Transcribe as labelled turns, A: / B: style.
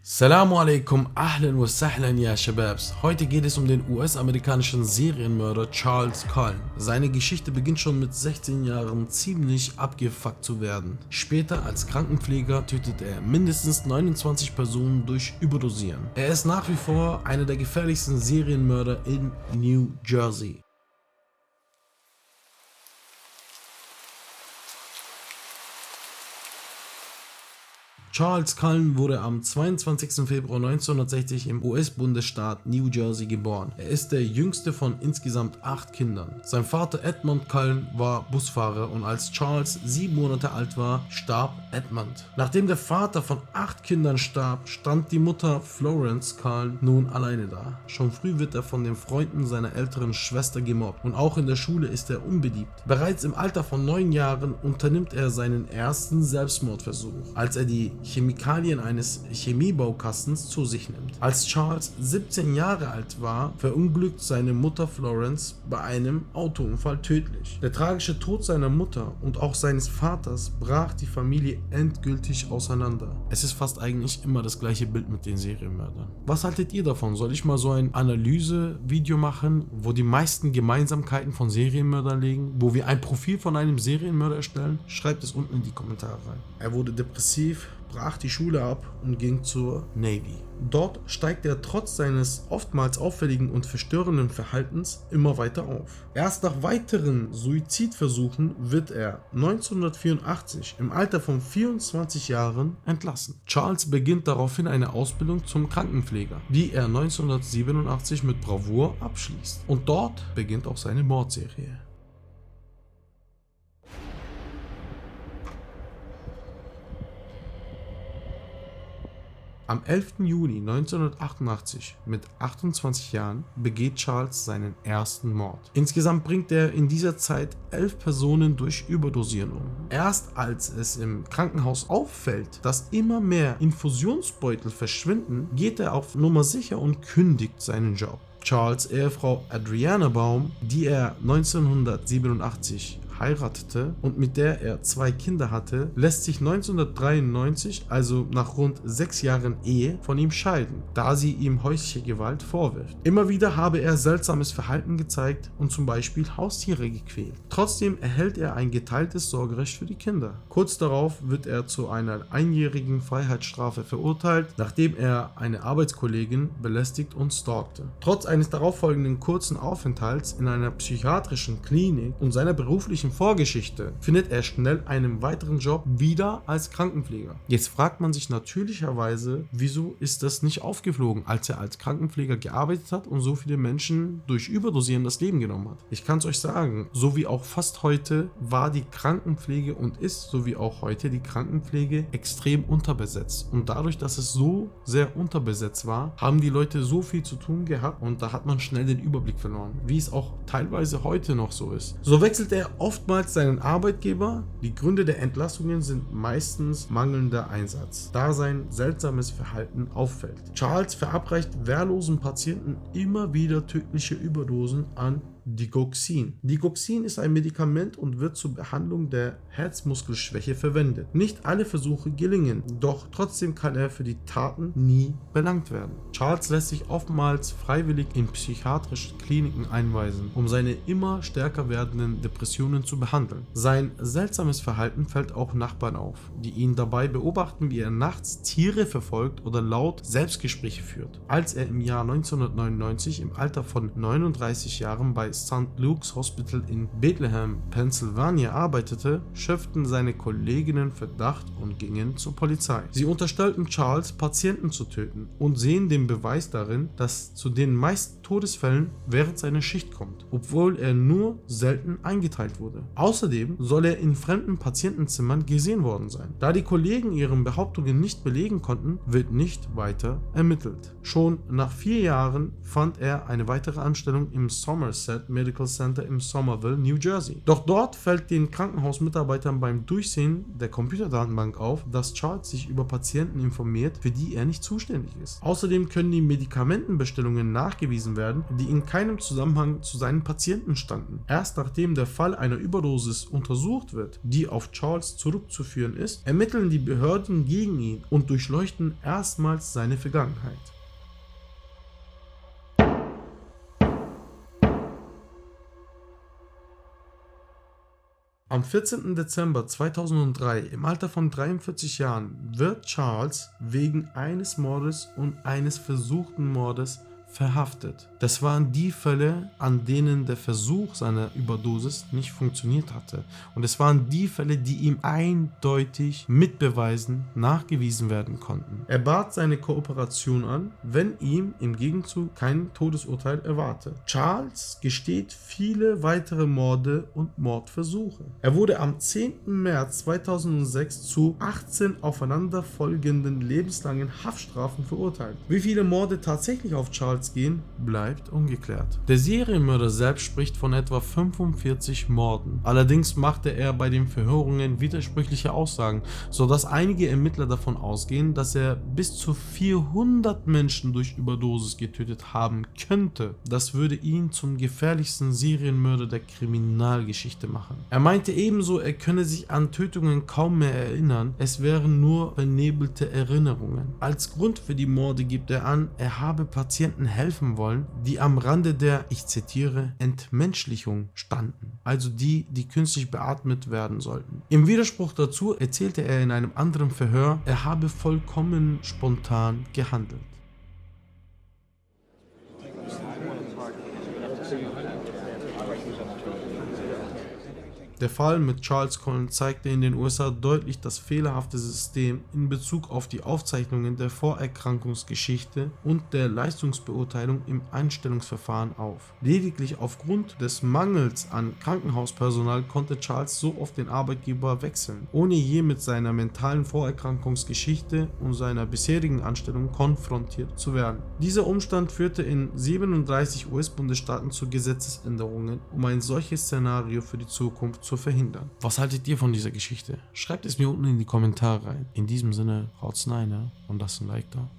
A: Assalamu alaikum, ahlan wa sahlan ya Shababs. Heute geht es um den US-amerikanischen Serienmörder Charles Cullen. Seine Geschichte beginnt schon mit 16 Jahren ziemlich abgefuckt zu werden. Später als Krankenpfleger tötet er mindestens 29 Personen durch Überdosieren. Er ist nach wie vor einer der gefährlichsten Serienmörder in New Jersey. Charles Cullen wurde am 22. Februar 1960 im US-Bundesstaat New Jersey geboren. Er ist der jüngste von insgesamt 8 Kindern. Sein Vater Edmund Cullen war Busfahrer und als Charles 7 Monate alt war, starb Edmund. Nachdem der Vater von 8 Kindern starb, stand die Mutter Florence Cullen nun alleine da. Schon früh wird er von den Freunden seiner älteren Schwester gemobbt und auch in der Schule ist er unbeliebt. Bereits im Alter von 9 Jahren unternimmt er seinen ersten Selbstmordversuch, als er die Chemikalien eines Chemiebaukastens zu sich nimmt. Als Charles 17 Jahre alt war, verunglückt seine Mutter Florence bei einem Autounfall tödlich. Der tragische Tod seiner Mutter und auch seines Vaters brach die Familie endgültig auseinander. Es ist fast eigentlich immer das gleiche Bild mit den Serienmördern. Was haltet ihr davon? Soll ich mal so ein Analyse-Video machen, wo die meisten Gemeinsamkeiten von Serienmördern liegen, wo wir ein Profil von einem Serienmörder erstellen? Schreibt es unten in die Kommentare rein. Er wurde depressiv, brach die Schule ab und ging zur Navy. Dort steigt er trotz seines oftmals auffälligen und verstörenden Verhaltens immer weiter auf. Erst nach weiteren Suizidversuchen wird er 1984 im Alter von 24 Jahren entlassen. Charles beginnt daraufhin eine Ausbildung zum Krankenpfleger, die er 1987 mit Bravour abschließt. Und dort beginnt auch seine Mordserie. Am 11. Juni 1988, mit 28 Jahren, begeht Charles seinen ersten Mord. Insgesamt bringt er in dieser Zeit 11 Personen durch Überdosieren um. Erst als es im Krankenhaus auffällt, dass immer mehr Infusionsbeutel verschwinden, geht er auf Nummer sicher und kündigt seinen Job. Charles' Ehefrau Adriana Baum, die er 1987 heiratete und mit der er 2 Kinder hatte, lässt sich 1993, also nach rund 6 Jahren Ehe, von ihm scheiden, da sie ihm häusliche Gewalt vorwirft. Immer wieder habe er seltsames Verhalten gezeigt und zum Beispiel Haustiere gequält. Trotzdem erhält er ein geteiltes Sorgerecht für die Kinder. Kurz darauf wird er zu einer einjährigen Freiheitsstrafe verurteilt, nachdem er eine Arbeitskollegin belästigt und stalkte. Trotz eines darauffolgenden kurzen Aufenthalts in einer psychiatrischen Klinik und seiner beruflichen Vorgeschichte findet er schnell einen weiteren Job wieder als Krankenpfleger. Jetzt fragt man sich natürlicherweise, wieso ist das nicht aufgeflogen, als er als Krankenpfleger gearbeitet hat und so viele Menschen durch Überdosieren das Leben genommen hat. Ich kann es euch sagen, so wie auch fast heute war die Krankenpflege und ist, so wie auch heute die Krankenpflege, extrem unterbesetzt. Und dadurch, dass es so sehr unterbesetzt war, haben die Leute so viel zu tun gehabt und da hat man schnell den Überblick verloren, wie es auch teilweise heute noch so ist. So wechselt er oftmals seinen Arbeitgeber. Die Gründe der Entlassungen sind meistens mangelnder Einsatz, da sein seltsames Verhalten auffällt. Charles verabreicht wehrlosen Patienten immer wieder tödliche Überdosen an Digoxin. Digoxin ist ein Medikament und wird zur Behandlung der Herzmuskelschwäche verwendet. Nicht alle Versuche gelingen, doch trotzdem kann er für die Taten nie belangt werden. Charles lässt sich oftmals freiwillig in psychiatrische Kliniken einweisen, um seine immer stärker werdenden Depressionen zu behandeln. Sein seltsames Verhalten fällt auch Nachbarn auf, die ihn dabei beobachten, wie er nachts Tiere verfolgt oder laut Selbstgespräche führt. Als er im Jahr 1999 im Alter von 39 Jahren bei St. Luke's Hospital in Bethlehem, Pennsylvania arbeitete, schöpften seine Kolleginnen Verdacht und gingen zur Polizei. Sie unterstellten Charles, Patienten zu töten und sehen den Beweis darin, dass zu den meisten Todesfällen während seiner Schicht kommt, obwohl er nur selten eingeteilt wurde. Außerdem soll er in fremden Patientenzimmern gesehen worden sein. Da die Kollegen ihre Behauptungen nicht belegen konnten, wird nicht weiter ermittelt. Schon nach 4 Jahren fand er eine weitere Anstellung im Somerset Riverside Medical Center im Somerville, New Jersey. Doch dort fällt den Krankenhausmitarbeitern beim Durchsehen der Computerdatenbank auf, dass Charles sich über Patienten informiert, für die er nicht zuständig ist. Außerdem können die Medikamentenbestellungen nachgewiesen werden, die in keinem Zusammenhang zu seinen Patienten standen. Erst nachdem der Fall einer Überdosis untersucht wird, die auf Charles zurückzuführen ist, ermitteln die Behörden gegen ihn und durchleuchten erstmals seine Vergangenheit. Am 14. Dezember 2003, im Alter von 43 Jahren, wird Charles wegen eines Mordes und eines versuchten Mordes verhaftet. Das waren die Fälle, an denen der Versuch seiner Überdosis nicht funktioniert hatte. Und es waren die Fälle, die ihm eindeutig mit Beweisen nachgewiesen werden konnten. Er bat seine Kooperation an, wenn ihm im Gegenzug kein Todesurteil erwarte. Charles gesteht viele weitere Morde und Mordversuche. Er wurde am 10. März 2006 zu 18 aufeinanderfolgenden lebenslangen Haftstrafen verurteilt. Wie viele Morde tatsächlich auf Charles gehen, bleibt ungeklärt. Der Serienmörder selbst spricht von etwa 45 Morden. Allerdings machte er bei den Verhörungen widersprüchliche Aussagen, sodass einige Ermittler davon ausgehen, dass er bis zu 400 Menschen durch Überdosis getötet haben könnte. Das würde ihn zum gefährlichsten Serienmörder der Kriminalgeschichte machen. Er meinte ebenso, er könne sich an Tötungen kaum mehr erinnern, es wären nur vernebelte Erinnerungen. Als Grund für die Morde gibt er an, er habe Patienten helfen wollen, die am Rande der, ich zitiere, Entmenschlichung standen, also die künstlich beatmet werden sollten. Im Widerspruch dazu erzählte er in einem anderen Verhör, er habe vollkommen spontan gehandelt. Der Fall mit Charles Cullen zeigte in den USA deutlich das fehlerhafte System in Bezug auf die Aufzeichnungen der Vorerkrankungsgeschichte und der Leistungsbeurteilung im Einstellungsverfahren auf. Lediglich aufgrund des Mangels an Krankenhauspersonal konnte Charles so oft den Arbeitgeber wechseln, ohne je mit seiner mentalen Vorerkrankungsgeschichte und seiner bisherigen Anstellung konfrontiert zu werden. Dieser Umstand führte in 37 US-Bundesstaaten zu Gesetzesänderungen, um ein solches Szenario für die Zukunft zu verhindern. Was haltet ihr von dieser Geschichte? Schreibt es mir unten in die Kommentare rein. In diesem Sinne, haut's rein, ja? Und lasst ein Like da.